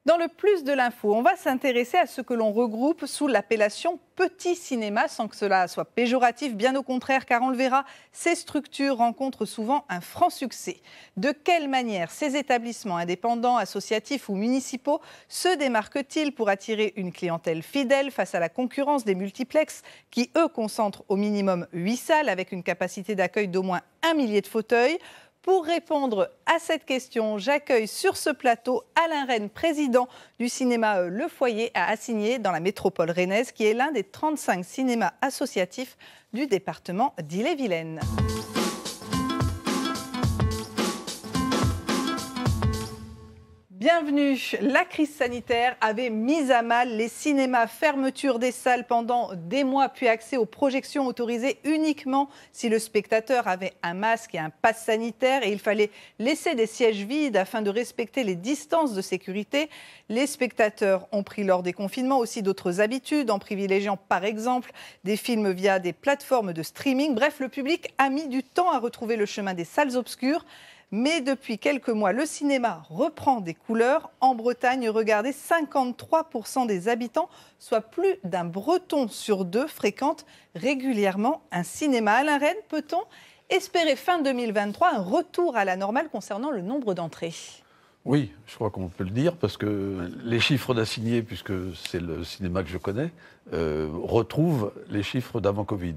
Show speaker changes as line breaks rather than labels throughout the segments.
Dans le plus de l'info, on va s'intéresser à ce que l'on regroupe sous l'appellation petit cinéma, sans que cela soit péjoratif, bien au contraire, car on le verra, ces structures rencontrent souvent un franc succès. De quelle manière ces établissements indépendants, associatifs ou municipaux se démarquent-ils pour attirer une clientèle fidèle face à la concurrence des multiplexes qui, eux, concentrent au minimum 8 salles avec une capacité d'accueil d'au moins 1 millier de fauteuils? Pour répondre à cette question, j'accueille sur ce plateau Alain Rennes, président du cinéma Le Foyer à Assigné dans la métropole rennaise, qui est l'un des 35 cinémas associatifs du département d'Ille-et-Vilaine. Bienvenue. La crise sanitaire avait mis à mal les cinémas, fermeture des salles pendant des mois, puis accès aux projections autorisées uniquement si le spectateur avait un masque et un pass sanitaire, et il fallait laisser des sièges vides afin de respecter les distances de sécurité. Les spectateurs ont pris lors des confinements aussi d'autres habitudes, en privilégiant par exemple des films via des plateformes de streaming. Bref, le public a mis du temps à retrouver le chemin des salles obscures. Mais depuis quelques mois, le cinéma reprend des couleurs. En Bretagne, regardez, 53% des habitants, soit plus d'un Breton sur deux, fréquentent régulièrement un cinéma. Alain Rennes, peut-on espérer fin 2023 un retour à la normale concernant le nombre d'entrées ?
Oui, je crois qu'on peut le dire, parce que les chiffres d'Assigné, puisque c'est le cinéma que je connais, retrouvent les chiffres d'avant Covid.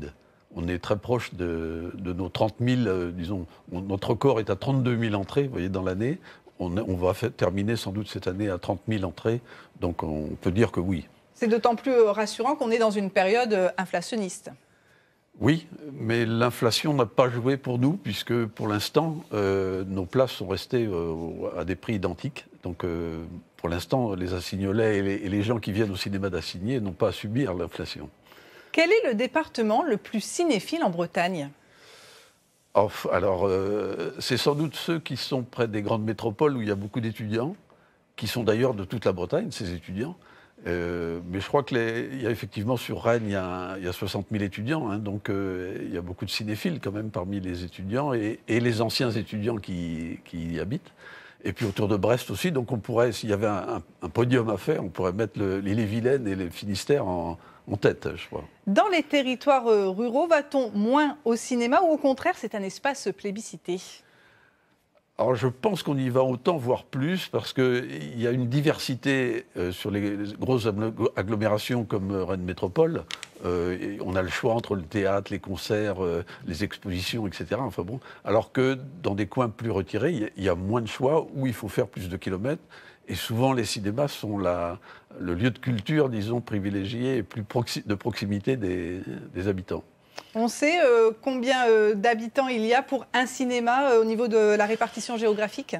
On est très proche de nos 30 000, disons, notre record est à 32 000 entrées, vous voyez, dans l'année. On va terminer sans doute cette année à 30 000 entrées, donc on peut dire que oui.
C'est d'autant plus rassurant qu'on est dans une période inflationniste.
Oui, mais l'inflation n'a pas joué pour nous, puisque pour l'instant, nos places sont restées à des prix identiques. Donc pour l'instant, les Assignolais et les gens qui viennent au cinéma d'Assigné n'ont pas à subir l'inflation.
Quel est le département le plus cinéphile en Bretagne ?
Alors, c'est sans doute ceux qui sont près des grandes métropoles où il y a beaucoup d'étudiants, qui sont d'ailleurs de toute la Bretagne, ces étudiants. Mais je crois qu'il y a effectivement sur Rennes, il y a 60 000 étudiants, hein, donc il y a beaucoup de cinéphiles quand même parmi les étudiants et les anciens étudiants qui y habitent. Et puis autour de Brest aussi, donc on pourrait, s'il y avait un podium à faire, on pourrait mettre l'Ille-et-Vilaine et le Finistère en tête, je crois.
Dans les territoires ruraux, va-t-on moins au cinéma ou au contraire, c'est un espace plébiscité ?
Alors je pense qu'on y va autant, voire plus, parce qu'il y a une diversité sur les grosses agglomérations comme Rennes Métropole. On a le choix entre le théâtre, les concerts, les expositions, etc. Enfin bon, alors que dans des coins plus retirés, il y a moins de choix, où il faut faire plus de kilomètres. Et souvent, les cinémas sont le lieu de culture, disons, privilégié et plus de proximité des habitants.
On sait combien d'habitants il y a pour un cinéma au niveau de la répartition géographique ?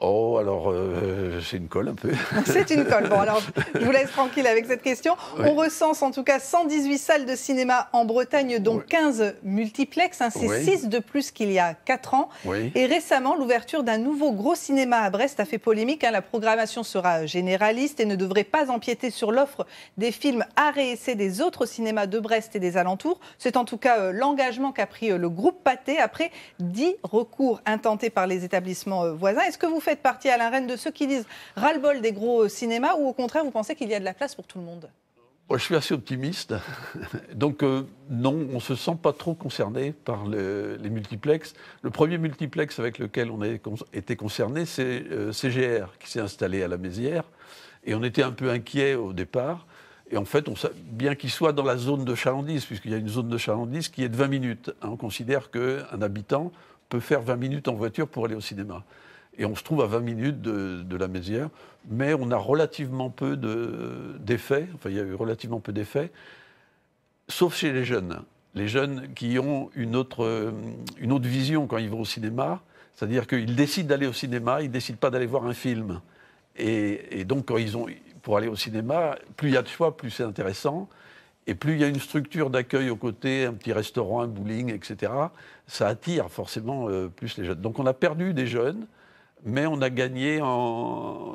Oh, alors, c'est une colle un peu.
C'est une colle. Bon, alors, je vous laisse tranquille avec cette question. Oui. On recense en tout cas 118 salles de cinéma en Bretagne, dont 15 multiplexes. Hein, c'est 6 de plus qu'il y a 4 ans. Oui. Et récemment, l'ouverture d'un nouveau gros cinéma à Brest a fait polémique. Hein. La programmation sera généraliste et ne devrait pas empiéter sur l'offre des films art et essai des autres cinémas de Brest et des alentours. C'est en tout cas l'engagement qu'a pris le groupe Pathé après 10 recours intentés par les établissements voisins. Est-ce que vous faites partie, Alain Rennes, de ceux qui disent ras-le-bol des gros cinémas, ou au contraire, vous pensez qu'il y a de la place pour tout le monde ?
Moi, je suis assez optimiste. Donc, non, on ne se sent pas trop concerné par les multiplexes. Le premier multiplex avec lequel on a été concerné, c'est CGR, qui s'est installé à la Mézières. Et on était un peu inquiets au départ. Et en fait, bien qu'il soit dans la zone de chalandise, puisqu'il y a une zone de chalandise qui est de 20 minutes. Hein, on considère qu'un habitant peut faire 20 minutes en voiture pour aller au cinéma. Et on se trouve à 20 minutes de la Mézières, mais on a relativement peu d'effets, enfin il y a eu relativement peu d'effets, sauf chez les jeunes. Les jeunes qui ont une autre vision quand ils vont au cinéma, c'est-à-dire qu'ils décident d'aller au cinéma, ils ne décident pas d'aller voir un film. Et donc pour aller au cinéma, plus il y a de choix, plus c'est intéressant. Et plus il y a une structure d'accueil aux côtés, un petit restaurant, un bowling, etc., ça attire forcément plus les jeunes. Donc on a perdu des jeunes, mais on a gagné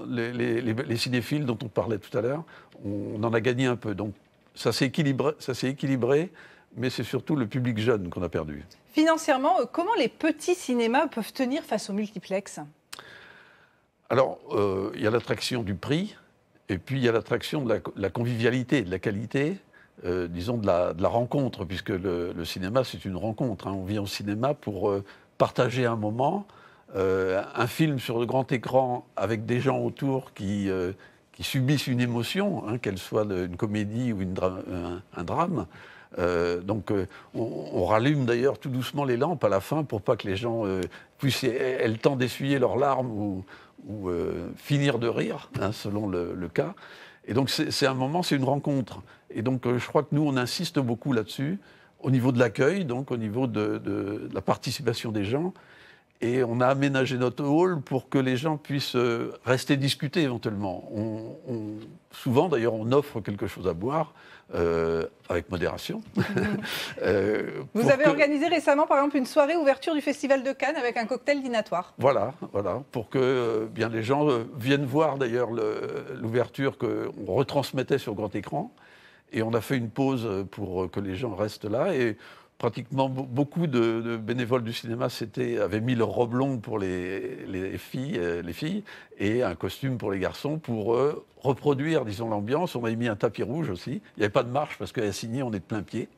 les cinéphiles dont on parlait tout à l'heure, on en a gagné un peu. Donc ça s'est équilibré, mais c'est surtout le public jeune qu'on a perdu.
Financièrement, comment les petits cinémas peuvent tenir face aux multiplexes ?
Alors, il y a l'attraction du prix, et puis il y a l'attraction de la convivialité, de la qualité, disons de la rencontre, puisque le cinéma, c'est une rencontre. Hein. On vient au cinéma pour partager un moment. Un film sur le grand écran avec des gens autour qui subissent une émotion, hein, qu'elle soit une comédie ou un drame. Donc on rallume d'ailleurs tout doucement les lampes à la fin pour pas que les gens puissent aient le temps d'essuyer leurs larmes ou finir de rire, hein, selon le cas. Et donc c'est un moment, c'est une rencontre. Et donc je crois que nous, on insiste beaucoup là-dessus, au niveau de l'accueil, donc au niveau de la participation des gens. Et on a aménagé notre hall pour que les gens puissent rester discuter éventuellement. Souvent, d'ailleurs, on offre quelque chose à boire, avec modération.
Vous avez organisé récemment, par exemple, une soirée ouverture du Festival de Cannes avec un cocktail dînatoire.
Voilà, pour que bien les gens viennent voir d'ailleurs l'ouverture qu'on retransmettait sur grand écran. Et on a fait une pause pour que les gens restent là. Et pratiquement beaucoup de bénévoles du cinéma avaient mis leur robe longue pour les filles et un costume pour les garçons pour reproduire, disons, l'ambiance. On a mis un tapis rouge aussi. Il n'y avait pas de marche parce qu'à Assigny, on est de plein pied.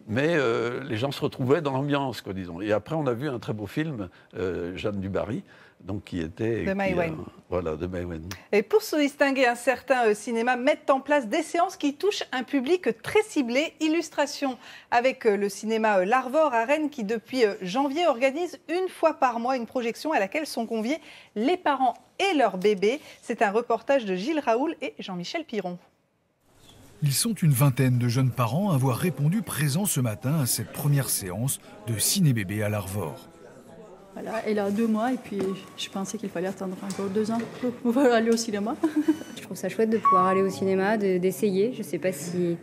Mais les gens se retrouvaient dans l'ambiance, quoi, disons. Et après, on a vu un très beau film, Jeanne du Barry, donc qui était...
De Maïwenn.
Voilà, de Maïwenn.
Et pour se distinguer, un certain cinéma mettent en place des séances qui touchent un public très ciblé. Illustration avec le cinéma L'Arvor à Rennes qui, depuis janvier, organise une fois par mois une projection à laquelle sont conviés les parents et leurs bébés. C'est un reportage de Gilles Raoul et Jean-Michel Piron.
Ils sont une vingtaine de jeunes parents à avoir répondu présents ce matin à cette première séance de ciné-bébé à l'Arvor.
Voilà, elle a 2 mois et puis je pensais qu'il fallait attendre encore 2 ans pour pouvoir aller au cinéma.
Je trouve ça chouette de pouvoir aller au cinéma, d'essayer. Je ne sais pas si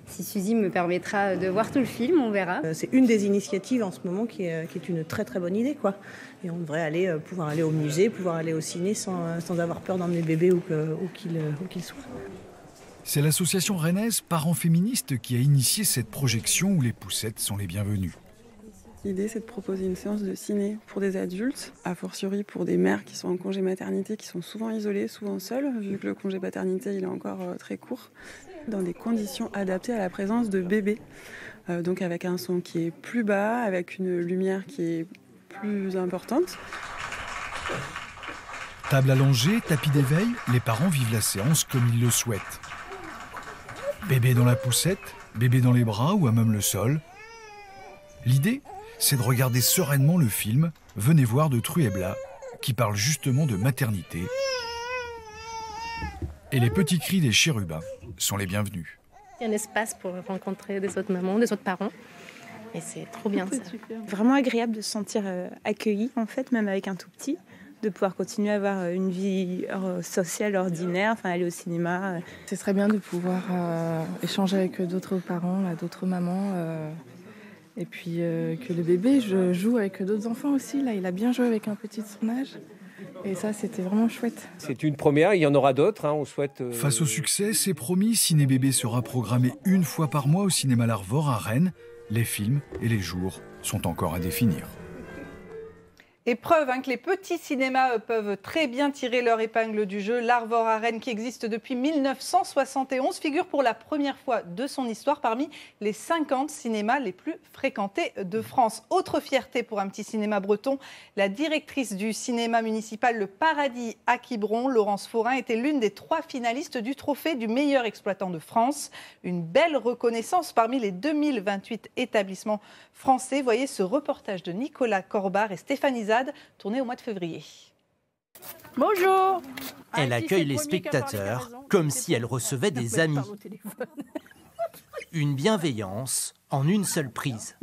Suzy me permettra de voir tout le film, on verra.
C'est une des initiatives en ce moment qui est une très très bonne idée, quoi. Et on devrait pouvoir aller au musée, pouvoir aller au ciné sans avoir peur d'emmener bébé où qu'il soit.
C'est l'association rennaise Parents Féministes qui a initié cette projection où les poussettes sont les bienvenues.
L'idée, c'est de proposer une séance de ciné pour des adultes, a fortiori pour des mères qui sont en congé maternité, qui sont souvent isolées, souvent seules, vu que le congé paternité il est encore très court, dans des conditions adaptées à la présence de bébés. Donc avec un son qui est plus bas, avec une lumière qui est plus importante.
Table allongée, tapis d'éveil, les parents vivent la séance comme ils le souhaitent. Bébé dans la poussette, bébé dans les bras ou à même le sol. L'idée, c'est de regarder sereinement le film « Venez voir » de Truebla, qui parle justement de maternité. Et les petits cris des chérubins sont les bienvenus.
Il y a un espace pour rencontrer des autres mamans, des autres parents. Et c'est trop bien ça.
Vraiment agréable de se sentir accueilli, en fait, même avec un tout petit. De pouvoir continuer à avoir une vie sociale ordinaire, enfin aller au cinéma.
C'est très bien de pouvoir échanger avec d'autres parents, d'autres mamans. Et puis que le bébé joue avec d'autres enfants aussi. Là, il a bien joué avec un petit de son âge. Et ça, c'était vraiment chouette.
C'est une première, il y en aura d'autres. Hein, on souhaite.
Face au succès, c'est promis, Ciné Bébé sera programmé une fois par mois au cinéma L'Arvor à Rennes. Les films et les jours sont encore à définir.
Et preuve que les petits cinémas peuvent très bien tirer leur épingle du jeu. L'Arvor à Rennes, qui existe depuis 1971, figure pour la première fois de son histoire parmi les 50 cinémas les plus fréquentés de France. Autre fierté pour un petit cinéma breton, la directrice du cinéma municipal Le Paradis à Quiberon, Laurence Forain, était l'une des 3 finalistes du trophée du meilleur exploitant de France. Une belle reconnaissance parmi les 2028 établissements français. Voyez ce reportage de Nicolas Corbard et Stéphanie Zad, tourné au mois de février.
Bonjour. Elle accueille les spectateurs comme si elle recevait des amis. Une bienveillance en une seule prise.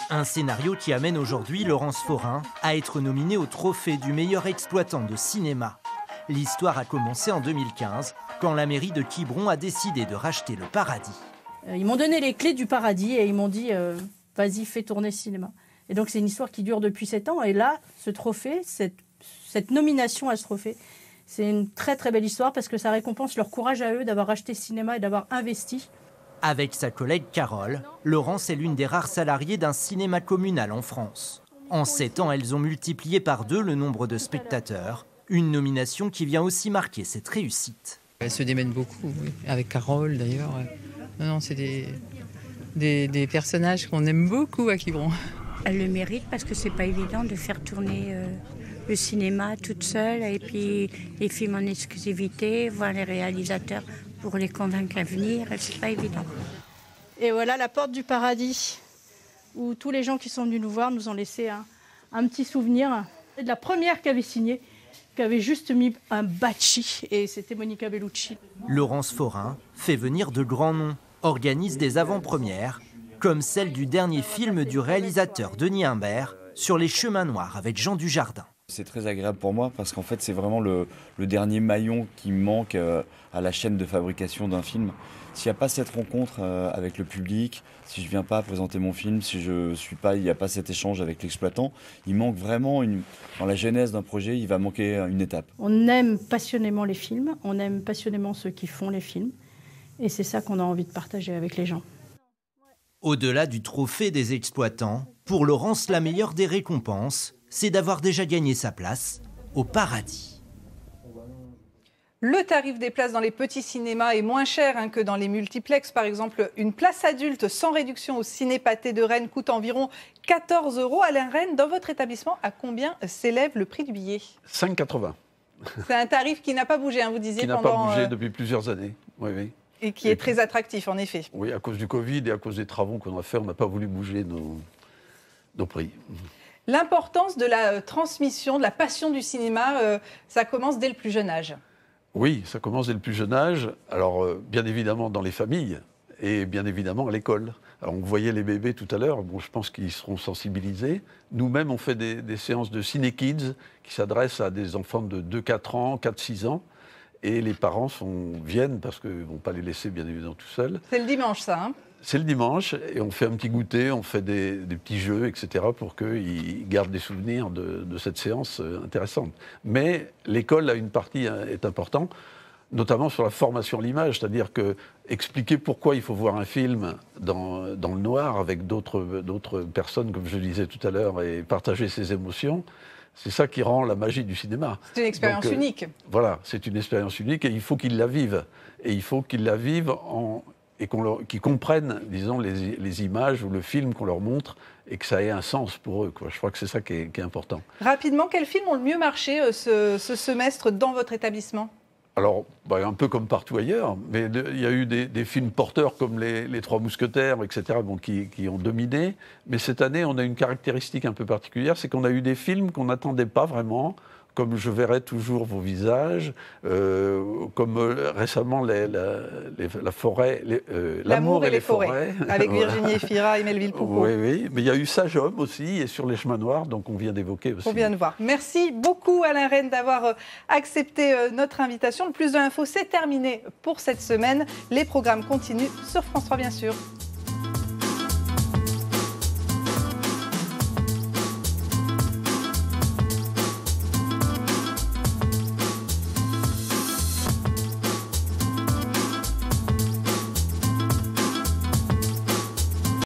Un scénario qui amène aujourd'hui Laurence Forain à être nominée au trophée du meilleur exploitant de cinéma. L'histoire a commencé en 2015, quand la mairie de Quiberon a décidé de racheter le Paradis.
Ils m'ont donné les clés du Paradis et ils m'ont dit vas-y, fais tourner le cinéma. Et donc c'est une histoire qui dure depuis 7 ans. Et là, ce trophée, cette nomination à ce trophée, c'est une très très belle histoire parce que ça récompense leur courage à eux d'avoir acheté ce cinéma et d'avoir investi.
Avec sa collègue Carole, Laurence est l'une des rares salariées d'un cinéma communal en France. En 7 ans, elles ont multiplié par 2 le nombre de spectateurs Une nomination qui vient aussi marquer cette réussite.
Elle se démène beaucoup, oui. Avec Carole d'ailleurs. Non, c'est des personnages qu'on aime beaucoup à Quiberon.
Elle le mérite parce que c'est pas évident de faire tourner le cinéma toute seule et puis les films en exclusivité, voir les réalisateurs pour les convaincre à venir, c'est pas évident.
Et voilà la porte du paradis où tous les gens qui sont venus nous voir nous ont laissé un petit souvenir de la première qui avait signé, qui avait juste mis un bachi, et c'était Monica Bellucci.
Laurence Forain fait venir de grands noms, organise des avant-premières, comme celle du dernier film du réalisateur Denis Imbert, Sur les chemins noirs avec Jean Dujardin.
C'est très agréable pour moi parce qu'en fait c'est vraiment le dernier maillon qui manque à la chaîne de fabrication d'un film. S'il n'y a pas cette rencontre avec le public, si je ne viens pas présenter mon film, si il n'y a pas cet échange avec l'exploitant, il manque vraiment, dans la genèse d'un projet, il va manquer une étape.
On aime passionnément les films, on aime passionnément ceux qui font les films, et c'est ça qu'on a envie de partager avec les gens.
Au-delà du trophée des exploitants, pour Laurence, la meilleure des récompenses, c'est d'avoir déjà gagné sa place au paradis.
Le tarif des places dans les petits cinémas est moins cher que dans les multiplex. Par exemple, une place adulte sans réduction au Ciné Pathé de Rennes coûte environ 14 €. Alain Rennes, dans votre établissement, à combien s'élève le prix du billet?
5,80 €.
C'est un tarif qui n'a pas bougé, vous disiez,
qui n'a pas bougé depuis plusieurs années. Oui, oui.
Et qui est très attractif, en effet.
Oui, à cause du Covid et à cause des travaux qu'on a fait, on n'a pas voulu bouger nos prix.
L'importance de la transmission, de la passion du cinéma, ça commence dès le plus jeune âge.
Oui, ça commence dès le plus jeune âge. Alors, bien évidemment, dans les familles et bien évidemment à l'école. Alors, on voyait les bébés tout à l'heure. Bon, je pense qu'ils seront sensibilisés. Nous-mêmes, on fait des séances de Ciné-Kids qui s'adressent à des enfants de 2-4 ans, 4-6 ans. Et les parents viennent parce qu'ils ne vont pas les laisser, bien évidemment, tout seuls.
C'est le dimanche, ça,
C'est le dimanche, et on fait un petit goûter, on fait des petits jeux, etc., pour qu'ils gardent des souvenirs de cette séance intéressante. Mais l'école a une partie est importante, notamment sur la formation à l'image, c'est-à-dire que expliquer pourquoi il faut voir un film dans le noir avec d'autres personnes, comme je le disais tout à l'heure, et partager ses émotions, c'est ça qui rend la magie du cinéma.
C'est une expérience unique.
Voilà, c'est une expérience unique, et il faut qu'ils la vivent. Et il faut qu'ils la vivent et qu'ils comprennent, disons, les images ou le film qu'on leur montre et que ça ait un sens pour eux, quoi. Je crois que c'est ça qui est important.
Rapidement, quels films ont le mieux marché ce semestre dans votre établissement ?
Alors, un peu comme partout ailleurs, mais il y a eu des films porteurs comme les Trois Mousquetaires, etc., qui ont dominé. Mais cette année, on a une caractéristique un peu particulière, c'est qu'on a eu des films qu'on n'attendait pas vraiment, comme Je verrai toujours vos visages, comme récemment la forêt, L'amour et les forêts.
Avec Virginie Efira et Melville Poupeau.
Oui, oui, mais il y a eu Sage Homme aussi, et Sur les chemins noirs, donc on vient d'évoquer aussi.
On vient de voir. Merci beaucoup Alain Rennes d'avoir accepté notre invitation. Le Plus de l'info, c'est terminé pour cette semaine. Les programmes continuent sur France 3, bien sûr.